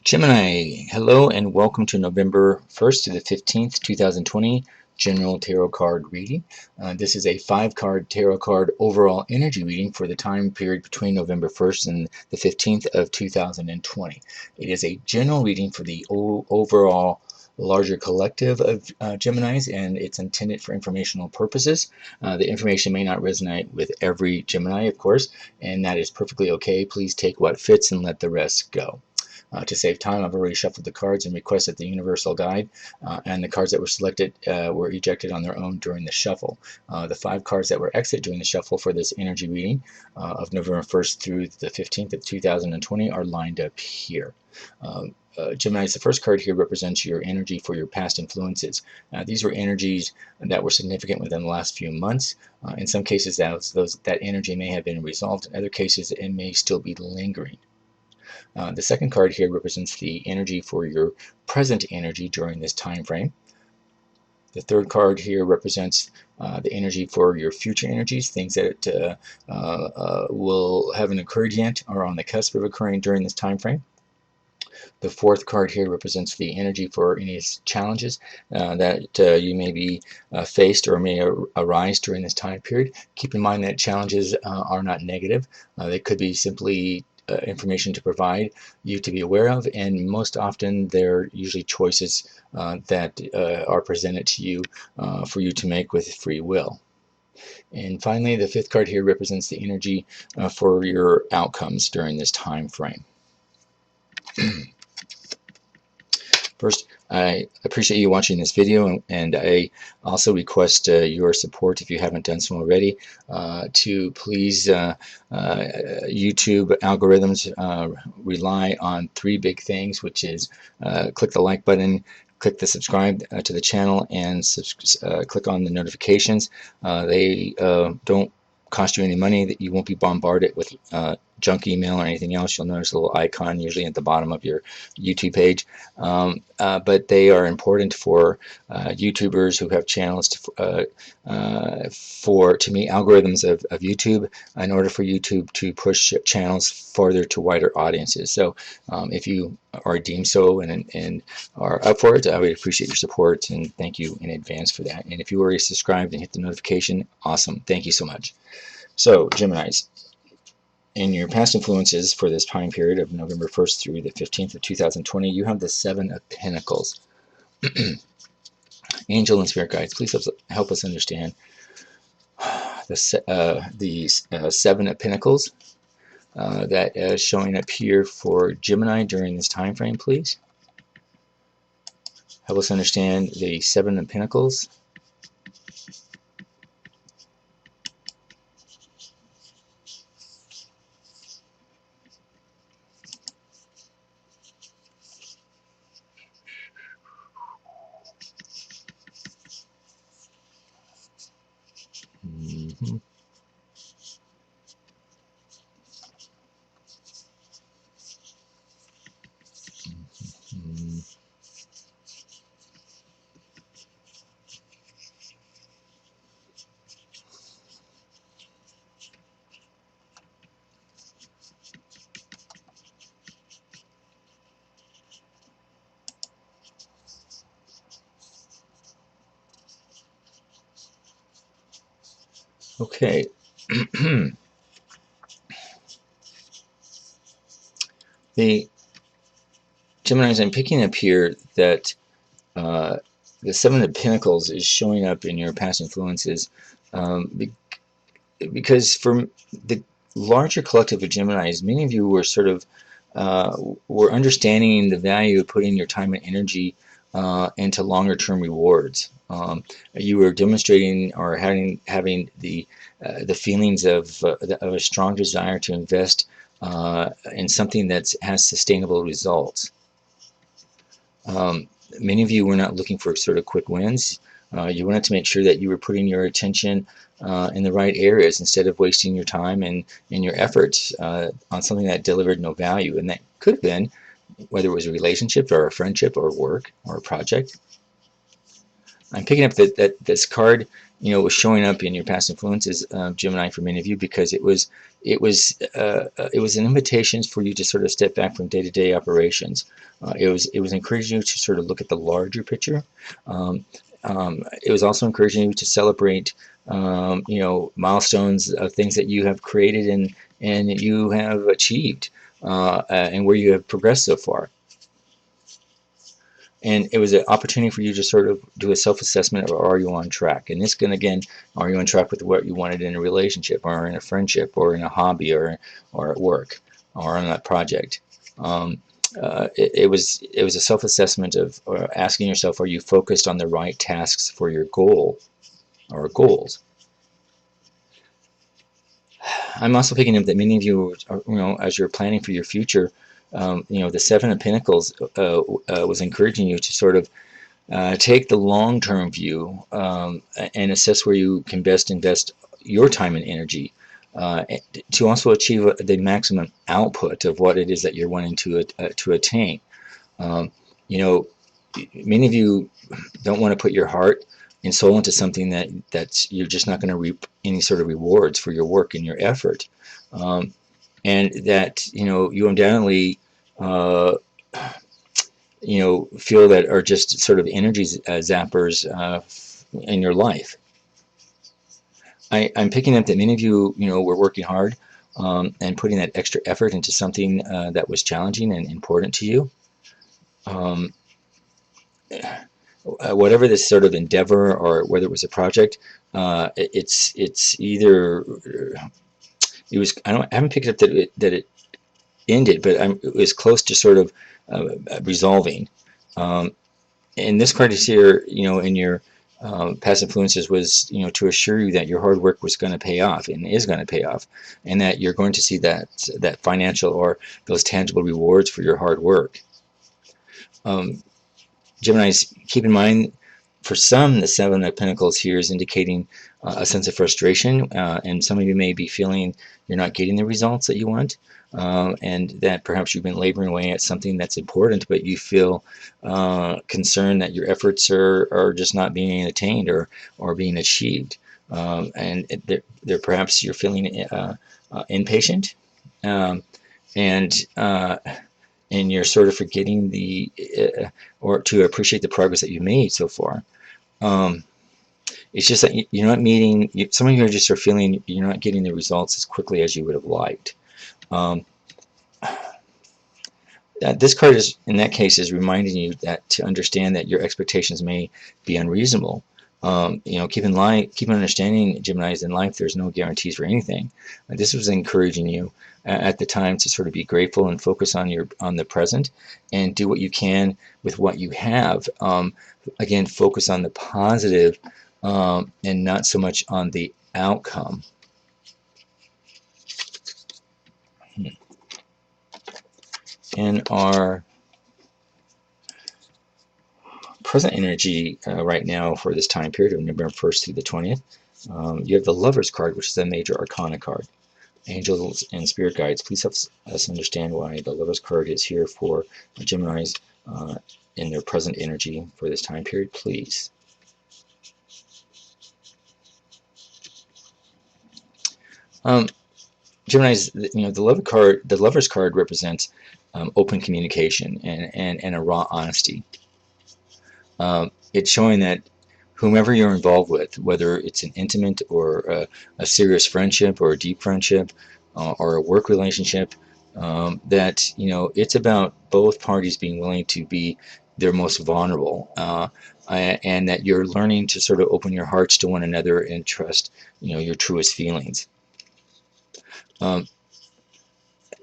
Gemini, hello and welcome to November 1st to the 15th, 2020 General Tarot Card Reading. This is a 5-card tarot card overall energy reading for the time period between November 1st and the 15th of 2020. It is a general reading for the overall larger collective of Geminis, and it's intended for informational purposes. The information may not resonate with every Gemini, of course, and that is perfectly okay. Please take what fits and let the rest go. To save time, I've already shuffled the cards and requested the universal guide, and the cards that were selected were ejected on their own during the shuffle. The 5 cards that were exited during the shuffle for this energy reading of November 1st through the 15th of 2020 are lined up here. Gemini, the first card here represents your energy for your past influences. These were energies that were significant within the last few months. In some cases, that energy may have been resolved. In other cases, it may still be lingering. The second card here represents the energy for your present energy during this time frame. The third card here represents the energy for your future energies, things that will haven't occurred yet or on the cusp of occurring during this time frame. The fourth card here represents the energy for any challenges that you may be faced or may arise during this time period. Keep in mind that challenges are not negative. They could be simply information to provide you to be aware of, and most often they're usually choices that are presented to you for you to make with free will. And finally, the fifth card here represents the energy for your outcomes during this time frame. First, I appreciate you watching this video, and I also request your support, if you haven't done so already, to please, YouTube algorithms rely on 3 big things, which is click the like button, click the subscribe to the channel, and click on the notifications. They don't cost you any money, that you won't be bombarded with junk email or anything else. You'll notice a little icon usually at the bottom of your YouTube page, but they are important for YouTubers who have channels to meet algorithms of YouTube, in order for YouTube to push channels farther to wider audiences. So if you are deemed so and are up for it, I would appreciate your support, and thank you in advance for that. And if you already subscribed and hit the notification, awesome. Thank you so much. So, Geminis, in your past influences for this time period of November 1st through the 15th of 2020, you have the 7 of Pentacles. Angel and Spirit Guides, please help us understand the 7 of Pentacles that is showing up here for Gemini during this time frame, please. Help us understand the 7 of Pentacles. Mm-hmm. Mm-hmm. Okay. The Geminis, I'm picking up here that the 7 of Pentacles is showing up in your past influences because for the larger collective of Geminis, many of you were sort of were understanding the value of putting your time and energy into longer term rewards. You were demonstrating or having the feelings of a strong desire to invest in something that has sustainable results. Many of you were not looking for sort of quick wins. You wanted to make sure that you were putting your attention in the right areas instead of wasting your time and your efforts on something that delivered no value. And that could have been whether it was a relationship or a friendship or work or a project. I'm picking up that this card was showing up in your past influences, Gemini, for many of you, because it was an invitation for you to sort of step back from day-to-day operations. It was encouraging you to sort of look at the larger picture. It was also encouraging you to celebrate, milestones of things that you have created and you have achieved, and where you have progressed so far. And it was an opportunity for you to sort of do a self-assessment of, are you on track? And this can, again, are you on track with what you wanted in a relationship, or in a friendship, or in a hobby, or at work, or on that project? It was a self-assessment of asking yourself, are you focused on the right tasks for your goal or goals? I'm also picking up that many of you are, as you're planning for your future, the Seven of Pentacles was encouraging you to sort of take the long-term view, and assess where you can best invest your time and energy, to also achieve the maximum output of what it is that you're wanting to attain. Many of you don't want to put your heart and soul into something that's you're just not going to reap any sort of rewards for your work and your effort, and that you undoubtedly feel that are just sort of energy zappers in your life. I'm picking up that many of you, were working hard, and putting that extra effort into something that was challenging and important to you. Whatever this sort of endeavor, or whether it was a project, it's either it was. I haven't picked up that it ended, but it was close to sort of resolving. And this card is here, in your past influences, was to assure you that your hard work was going to pay off and is going to pay off, and that you're going to see that financial or those tangible rewards for your hard work. Geminis, keep in mind, for some, the Seven of Pentacles here is indicating a sense of frustration, and some of you may be feeling you're not getting the results that you want, and that perhaps you've been laboring away at something that's important, but you feel concerned that your efforts are just not being attained or being achieved, and perhaps you're feeling impatient, and you're sort of forgetting or to appreciate the progress that you've made so far. It's just that you're not meeting. Some of you are just sort of feeling you're not getting the results as quickly as you would have liked. This card is, in that case, is reminding you that to understand that your expectations may be unreasonable. Keep on understanding, Geminis, in life there's no guarantees for anything. This was encouraging you at the time to sort of be grateful and focus on the present, and do what you can with what you have. Again, focus on the positive, and not so much on the outcome. And our present energy right now for this time period of November 1st through the 20th, you have the Lover's card, which is a major arcana card. Angels and spirit guides, please help us understand why the Lover's card is here for Geminis in their present energy for this time period, please. Geminis, the Lover's card represents open communication and a raw honesty. It's showing that whomever you're involved with, whether it's an intimate or a serious friendship, or a deep friendship, or a work relationship, that it's about both parties being willing to be their most vulnerable, and that you're learning to sort of open your hearts to one another and trust your truest feelings.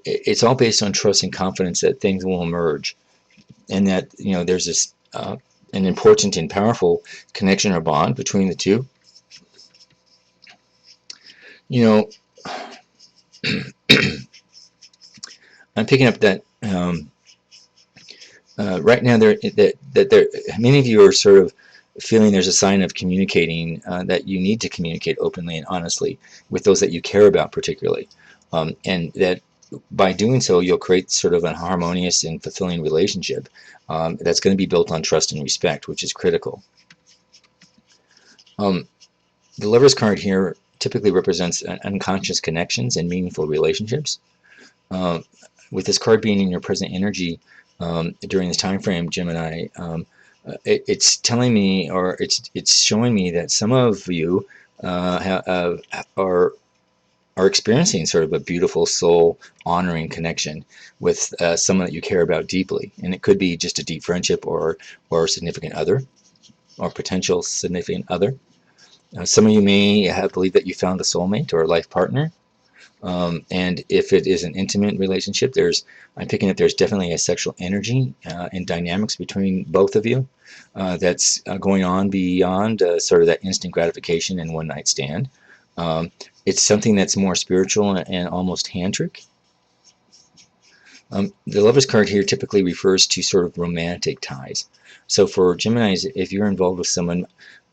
It's all based on trust and confidence that things will emerge, and that there's this an important and powerful connection or bond between the two. I'm picking up that right now many of you are sort of feeling there's a sign of communicating, that you need to communicate openly and honestly with those that you care about particularly, and that by doing so you'll create sort of a harmonious and fulfilling relationship that's going to be built on trust and respect, which is critical. The Lover's card here typically represents unconscious connections and meaningful relationships. Um, with this card being in your present energy during this time frame, Gemini, it's telling me, or it's showing me that some of you are experiencing sort of a beautiful soul honoring connection with someone that you care about deeply, and it could be just a deep friendship or significant other or potential significant other. Some of you may have believed that you found a soulmate or a life partner. And if it is an intimate relationship, I'm picking up there's definitely a sexual energy and dynamics between both of you that's going on beyond sort of that instant gratification and one night stand. Um, it's something that's more spiritual and almost tantric. The Lover's card here typically refers to sort of romantic ties. So for Geminis, if you're involved with someone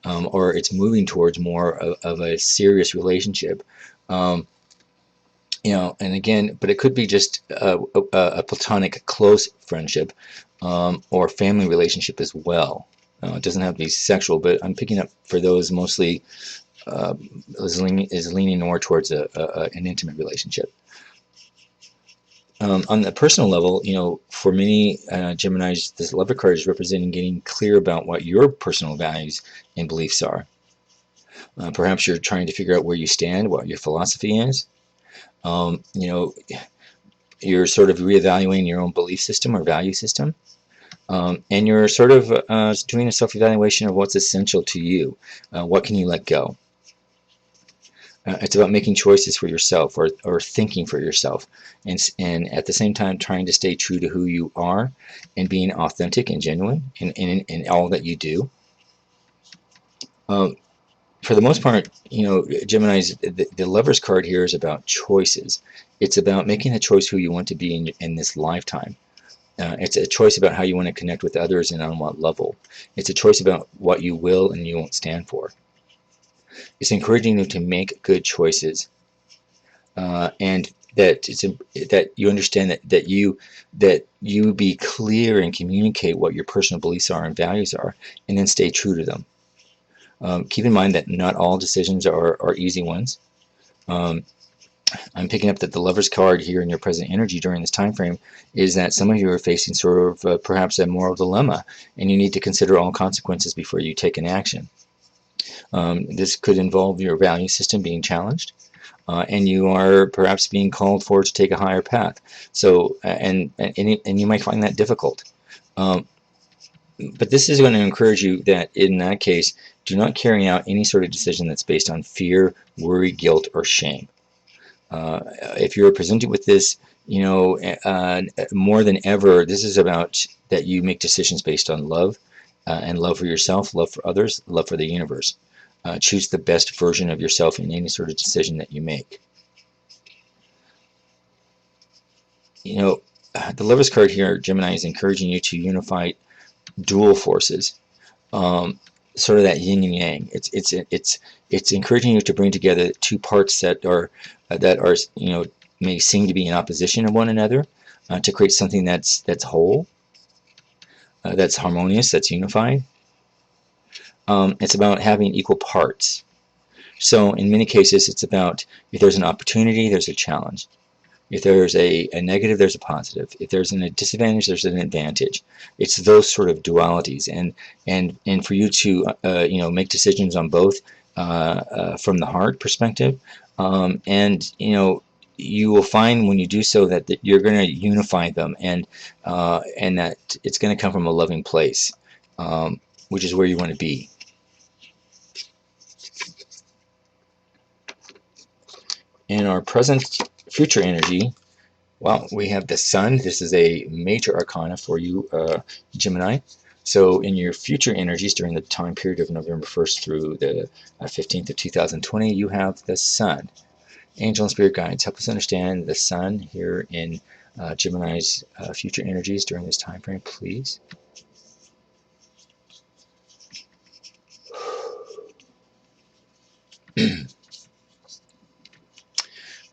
or it's moving towards more of a serious relationship, um, and again, but it could be just a platonic close friendship or family relationship as well. It doesn't have to be sexual, but I'm picking up for those mostly uh, is leaning more towards an intimate relationship. On the personal level, for many Geminis, this Lover card is representing getting clear about what your personal values and beliefs are. Perhaps you're trying to figure out where you stand, what your philosophy is. Um, you know, you're sort of reevaluating your own belief system or value system. And you're sort of doing a self-evaluation of what's essential to you. What can you let go? It's about making choices for yourself or thinking for yourself. And at the same time, trying to stay true to who you are and being authentic and genuine in all that you do. Um, for the most part, Gemini's, the Lover's card here is about choices. It's about making a choice who you want to be in this lifetime. It's a choice about how you want to connect with others and on what level. It's a choice about what you will and you won't stand for. It's encouraging you to make good choices, and that you understand that you be clear and communicate what your personal beliefs are and values are, and then stay true to them. Keep in mind that not all decisions are easy ones. Um, I'm picking up that the Lover's card here in your present energy during this time frame is that some of you are facing sort of perhaps a moral dilemma, and you need to consider all consequences before you take an action. This could involve your value system being challenged, and you are perhaps being called for to take a higher path. So, and you might find that difficult. Um, but this is going to encourage you that in that case, do not carry out any sort of decision that's based on fear, worry, guilt, or shame. If you're presented with this, more than ever, this is about that you make decisions based on love and love for yourself, love for others, love for the universe. Choose the best version of yourself in any sort of decision that you make. The Lover's card here, Gemini, is encouraging you to unify dual forces, sort of that yin and yang. It's encouraging you to bring together two parts that are may seem to be in opposition of one another, to create something that's whole, that's harmonious, that's unified. It's about having equal parts. So in many cases, it's about if there's an opportunity, there's a challenge. If there's a negative, there's a positive. If there's a disadvantage, there's an advantage. It's those sort of dualities, and for you to make decisions on both from the heart perspective, and you will find when you do so that you're going to unify them, and that it's going to come from a loving place, which is where you want to be. In our present future energy, well, we have the Sun. This is a major arcana for you, Gemini. So in your future energies during the time period of November 1st through the 15th of 2020, you have the Sun. Angel and Spirit Guides, help us understand the Sun here in Gemini's future energies during this time frame, please.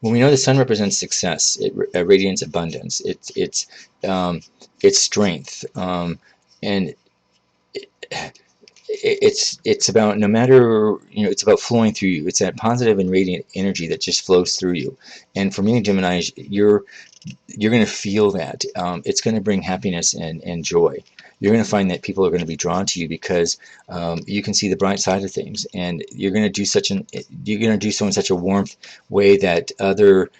When we know the Sun represents success, it radiates abundance, it's strength, and it's about, no matter, it's about flowing through you. It's that positive and radiant energy that just flows through you. And for many Geminis, you're going to feel that. It's going to bring happiness and joy. You're going to find that people are going to be drawn to you because you can see the bright side of things, and you're going to do so in such a warmth way that other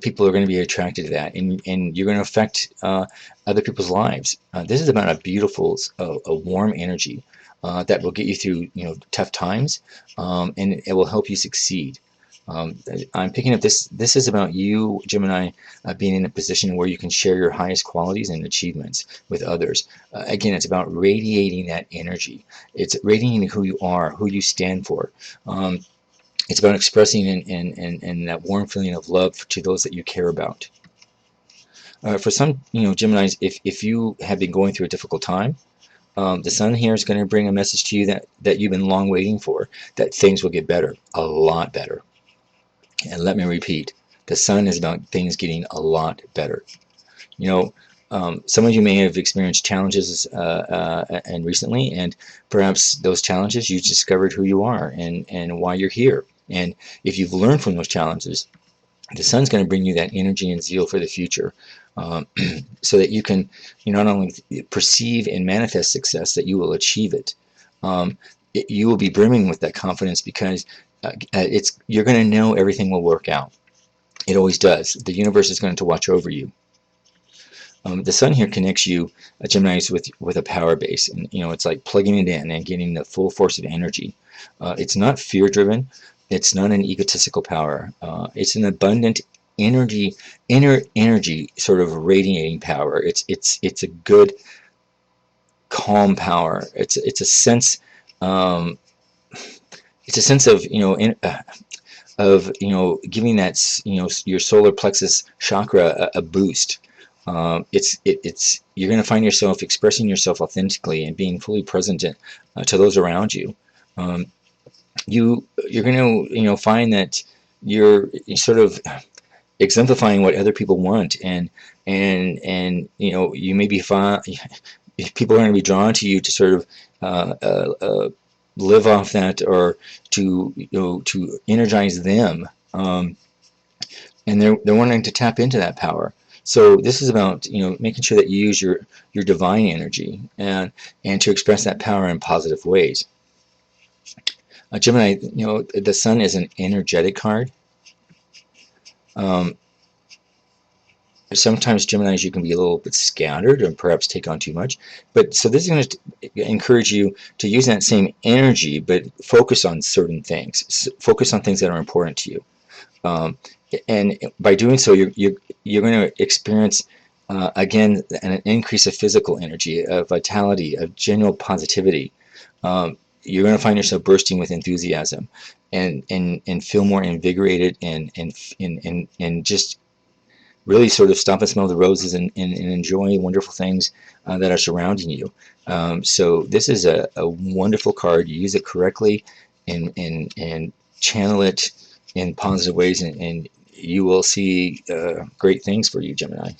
people are going to be attracted to that, and you're going to affect other people's lives. This is about a beautiful, a warm energy that will get you through tough times, and it will help you succeed. I'm picking up this. This is about you, Gemini, being in a position where you can share your highest qualities and achievements with others. Again, it's about radiating that energy. It's radiating who you are, who you stand for. It's about expressing and that warm feeling of love to those that you care about. For some, Geminis, if you have been going through a difficult time, the sun here is going to bring a message to you that you've been long waiting for, that things will get better, a lot better. And let me repeat, the sun is about things getting a lot better. Some of you may have experienced challenges and recently, and perhaps those challenges, you discovered who you are and why you're here. And if you've learned from those challenges, the sun's going to bring you that energy and zeal for the future, so that you can not only perceive and manifest success, that you will achieve it. You will be brimming with that confidence because you're going to know everything will work out. It always does. The universe is going to watch over you. The sun here connects you, Geminis, with a power base, and it's like plugging it in and getting the full force of energy. It's not fear-driven. It's not an egotistical power. It's an abundant energy, inner energy, sort of radiating power. It's a good, calm power. It's a sense. It's a sense of giving that your solar plexus chakra a boost. You're going to find yourself expressing yourself authentically and being fully present to those around you. You're going to find that you're sort of exemplifying what other people want, and you may be people are going to be drawn to you to sort of live off that, or to energize them, and they're wanting to tap into that power. So this is about making sure that you use your divine energy and to express that power in positive ways. Gemini, the sun is an energetic card. Sometimes Geminis, you can be a little bit scattered and perhaps take on too much. But so this is going to encourage you to use that same energy, but focus on certain things. Focus on things that are important to you. And by doing so, you're going to experience again an increase of physical energy, of vitality, of general positivity. You're going to find yourself bursting with enthusiasm, and feel more invigorated, and just really sort of stop and smell the roses and enjoy wonderful things that are surrounding you. So this is a wonderful card. You use it correctly and channel it in positive ways, and you will see great things for you, Gemini.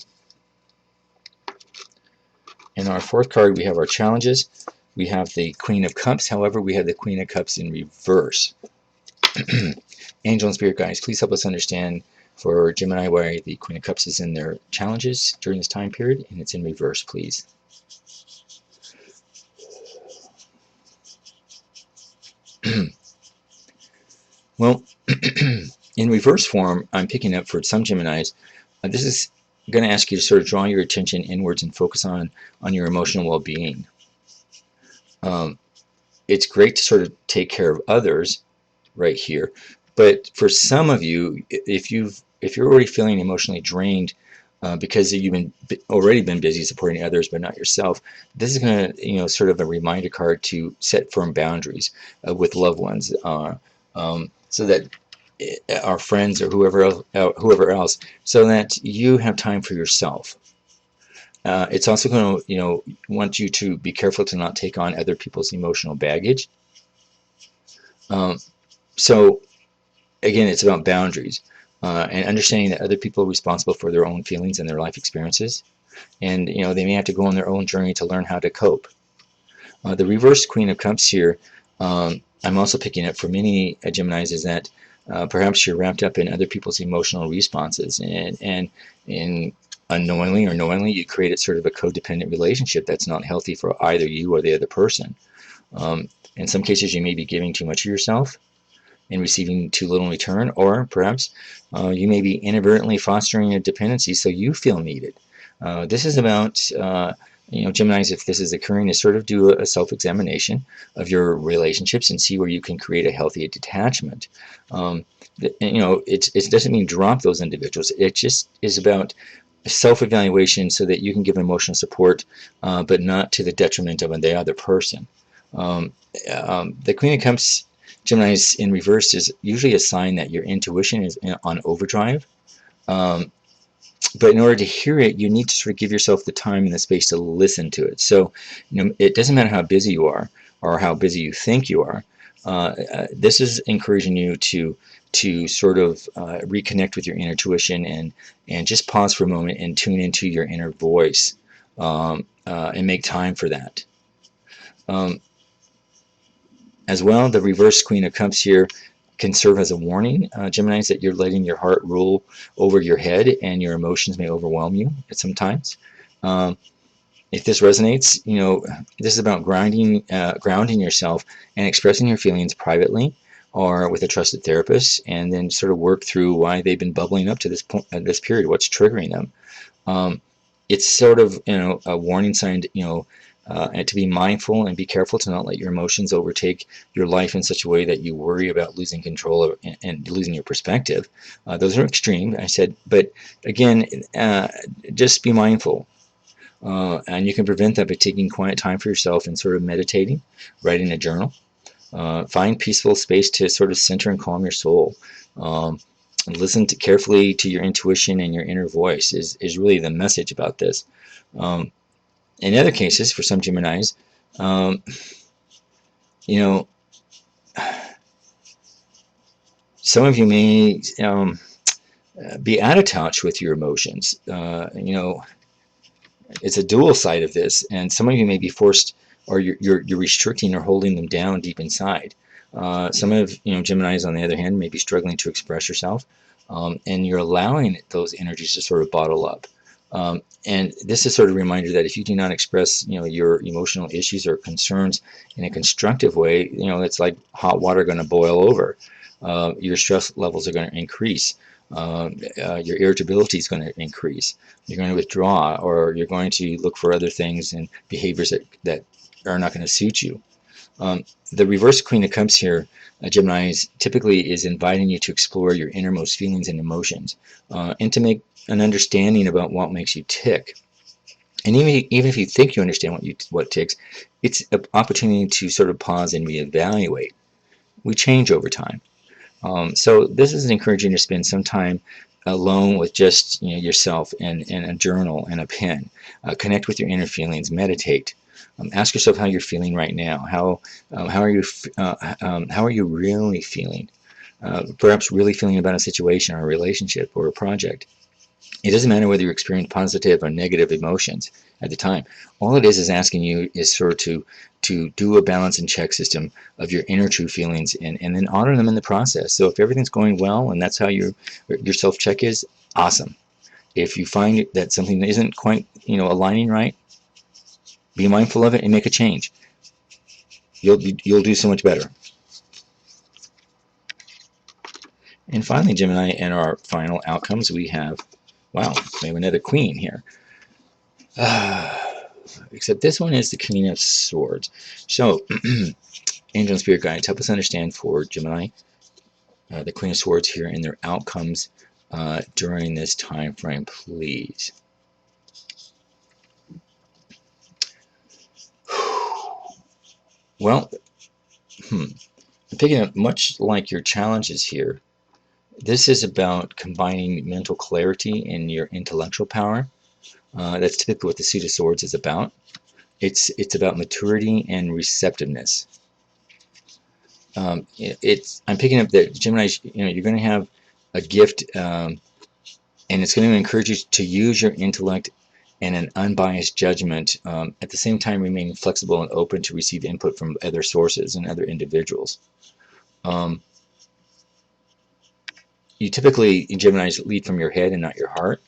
In our fourth card, we have our challenges. We have the Queen of Cups. However, we have the Queen of Cups in reverse. Angel and Spirit Guides, please help us understand for Gemini why the Queen of Cups is in their challenges during this time period, and it's in reverse, please. Well, in reverse form, I'm picking up for some Geminis, this is going to ask you to sort of draw your attention inwards and focus on your emotional well-being. It's great to sort of take care of others right here, but for some of you, if you're already feeling emotionally drained because you've already been busy supporting others but not yourself, this is going to sort of a reminder card to set firm boundaries with loved ones, so that our friends or whoever else, so that you have time for yourself. It's also going to want you to be careful to not take on other people's emotional baggage. So again, it's about boundaries and understanding that other people are responsible for their own feelings and their life experiences, and they may have to go on their own journey to learn how to cope. The reverse Queen of Cups here, I'm also picking up for many Geminis, is that perhaps you're wrapped up in other people's emotional responses, and unknowingly or knowingly you created sort of a codependent relationship that's not healthy for either you or the other person. In some cases, you may be giving too much of yourself and receiving too little in return, or perhaps you may be inadvertently fostering a dependency so you feel needed. This is about, Geminis, if this is occurring, is sort of do a self-examination of your relationships and see where you can create a healthy detachment. It doesn't mean drop those individuals. It just is about self-evaluation so that you can give emotional support, but not to the detriment of the other person. The Queen of Cups, Gemini's in reverse, is usually a sign that your intuition is on overdrive. But in order to hear it, you need to sort of give yourself the time and the space to listen to it. So, it doesn't matter how busy you are or how busy you think you are. This is encouraging you to sort of reconnect with your intuition and just pause for a moment and tune into your inner voice, and make time for that. As well, the reverse Queen of Cups here can serve as a warning, Geminis, that you're letting your heart rule over your head and your emotions may overwhelm you at sometimes. If this resonates, this is about grounding yourself and expressing your feelings privately or with a trusted therapist, and then sort of work through why they've been bubbling up to this point, this period, what's triggering them. It's sort of a warning sign, and to be mindful and be careful to not let your emotions overtake your life in such a way that you worry about losing control and losing your perspective. Those are extreme, I said, but again, just be mindful. And you can prevent that by taking quiet time for yourself and sort of meditating, writing a journal. Find peaceful space to sort of center and calm your soul. Listen carefully to your intuition and your inner voice is really the message about this. In other cases, for some Geminis, some of you may be out of touch with your emotions. It's a dual side of this, and some of you may be forced, or you're restricting or holding them down deep inside. Some of Geminis, on the other hand, may be struggling to express yourself, and you're allowing those energies to sort of bottle up. And this is sort of a reminder that if you do not express, your emotional issues or concerns in a constructive way, it's like hot water going to boil over. Your stress levels are going to increase. Your irritability is going to increase. You're going to withdraw, or you're going to look for other things and behaviors that are not going to suit you. The reverse Queen of Cups here, Geminis, typically is inviting you to explore your innermost feelings and emotions, and to make an understanding about what makes you tick. And even if you think you understand what ticks, it's an opportunity to sort of pause and reevaluate. We change over time. So this is encouraging you to spend some time alone with just yourself and a journal and a pen. Connect with your inner feelings. Meditate. Ask yourself how you're feeling right now. How are you really feeling? Perhaps really feeling about a situation or a relationship or a project. It doesn't matter whether you experience positive or negative emotions at the time. All it is asking you is sort of to do a balance and check system of your inner true feelings, and then honor them in the process. So if everything's going well and that's how your self-check is, awesome. If you find that something isn't quite aligning right, be mindful of it and make a change. You'll do so much better. And finally, Gemini, in our final outcomes, we have, wow, we have another queen here. Except this one is the Queen of Swords. So, Angel and Spirit Guides, help us understand for Gemini, the Queen of Swords here and their outcomes during this time frame, please. Well, I'm picking up much like your challenges here. This is about combining mental clarity and your intellectual power. That's typically what the Suit of Swords is about. It's about maturity and receptiveness. I'm picking up that Gemini, you're going to have a gift, and it's going to encourage you to use your intellect and an unbiased judgment, at the same time remaining flexible and open to receive input from other sources and other individuals. You typically, in Geminis, lead from your head and not your heart.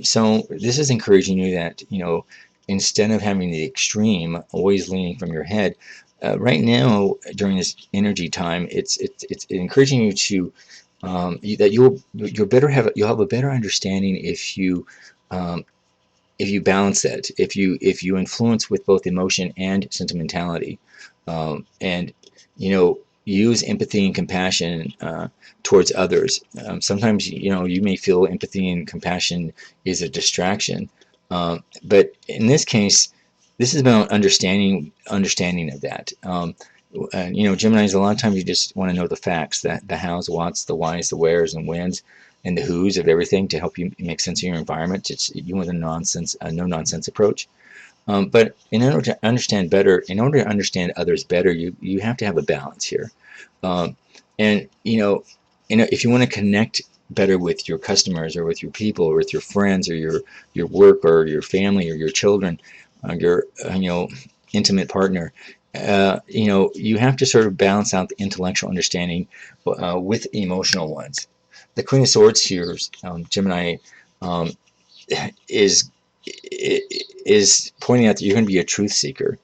So this is encouraging you that, instead of having the extreme, always leaning from your head, right now during this energy time, it's encouraging you to that you'll have a better understanding if you balance that, if you influence with both emotion and sentimentality, and use empathy and compassion towards others. Sometimes you may feel empathy and compassion is a distraction, but in this case, this is about understanding of that. And Geminis, a lot of times you just want to know the facts, that the hows, the whats, the whys, the wheres, and whens, and the who's of everything to help you make sense of your environment. You want a no nonsense approach. But in order to understand others better, you have to have a balance here. And if you want to connect better with your customers or with your people or with your friends or your work or your family or your children, your intimate partner, you have to sort of balance out the intellectual understanding with emotional ones. The Queen of Swords here, Gemini, um, is is pointing out that you're going to be a truth seeker.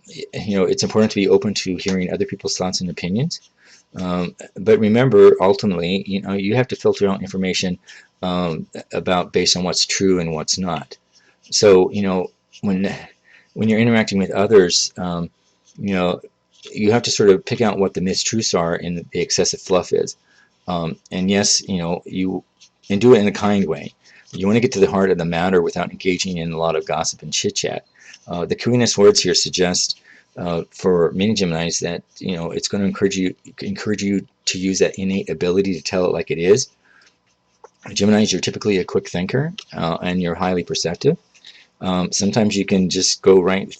It's important to be open to hearing other people's thoughts and opinions. But remember, ultimately, you have to filter out information about based on what's true and what's not. So, when when you're interacting with others, you have to sort of pick out what the mistruths are and the excessive fluff is. And yes, and do it in a kind way. You want to get to the heart of the matter without engaging in a lot of gossip and chit chat. The Queen of Swords here suggests for many Geminis that it's going to encourage you to use that innate ability to tell it like it is. Geminis, you're typically a quick thinker and you're highly perceptive. Sometimes you can just go right,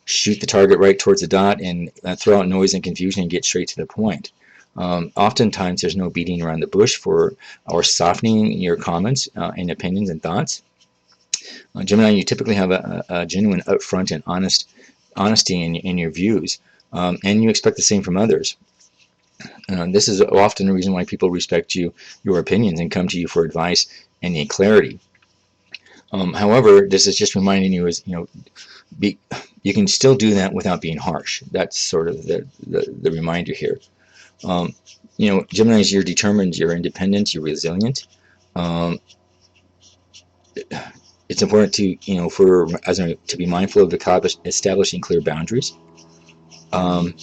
shoot the target right towards the dot and throw out noise and confusion and get straight to the point. Oftentimes, there's no beating around the bush or softening your comments and opinions and thoughts. Gemini, you typically have a genuine, upfront, and honesty in your views, and you expect the same from others. This is often the reason why people respect your opinions, and come to you for advice and need clarity. However, this is just reminding you you can still do that without being harsh. That's sort of the reminder here. Geminis, you're determined, you're independent, you're resilient. It's important to to be mindful of establishing clear boundaries. I'm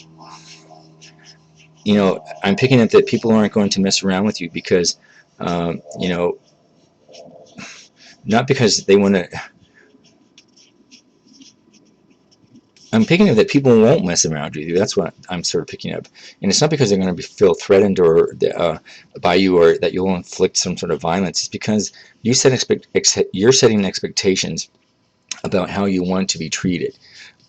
picking up that people aren't going to mess around with you because, not because they want to. I'm picking up that people won't mess around with you. That's what I'm sort of picking up, and it's not because they're going to feel threatened or by you, or that you'll inflict some sort of violence. It's because you're setting expectations about how you want to be treated,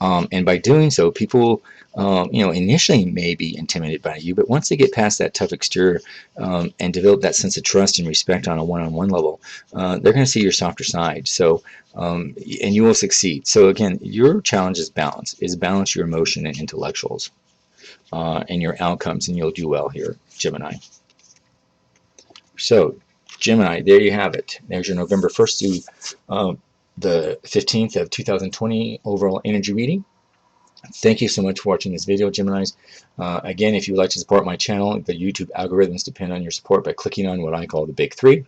and by doing so, people, initially may be intimidated by you, but once they get past that tough exterior and develop that sense of trust and respect on a one-on-one level, they're going to see your softer side. So, and you will succeed. So again, your challenge is balance your emotion and intellectuals and your outcomes, and you'll do well here, Gemini. So, Gemini, there you have it. There's your November 1st through the 15th of 2020 overall energy reading. Thank you so much for watching this video, Geminis. Again, if you would like to support my channel, the YouTube algorithms depend on your support by clicking on what I call the big three.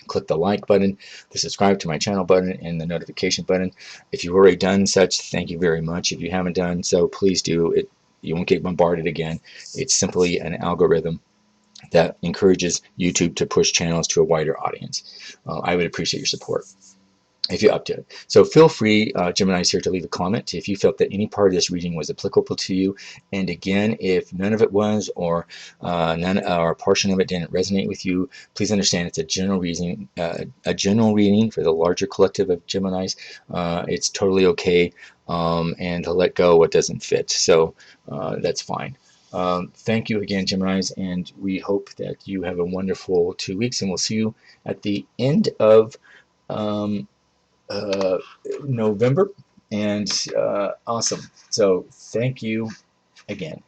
Click the like button, the subscribe to my channel button, and the notification button. If you've already done such, thank you very much. If you haven't done so, please do. You won't get bombarded again. It's simply an algorithm that encourages YouTube to push channels to a wider audience. I would appreciate your support if you're up to it. So feel free, Gemini's here, to leave a comment if you felt that any part of this reading was applicable to you. And again, if none of it was, or none or a portion of it didn't resonate with you, please understand it's a general reading for the larger collective of Geminis. It's totally okay, and to let go what doesn't fit. So that's fine. Thank you again, Geminis, and we hope that you have a wonderful 2 weeks, and we'll see you at the end of um, November, and awesome. So thank you again.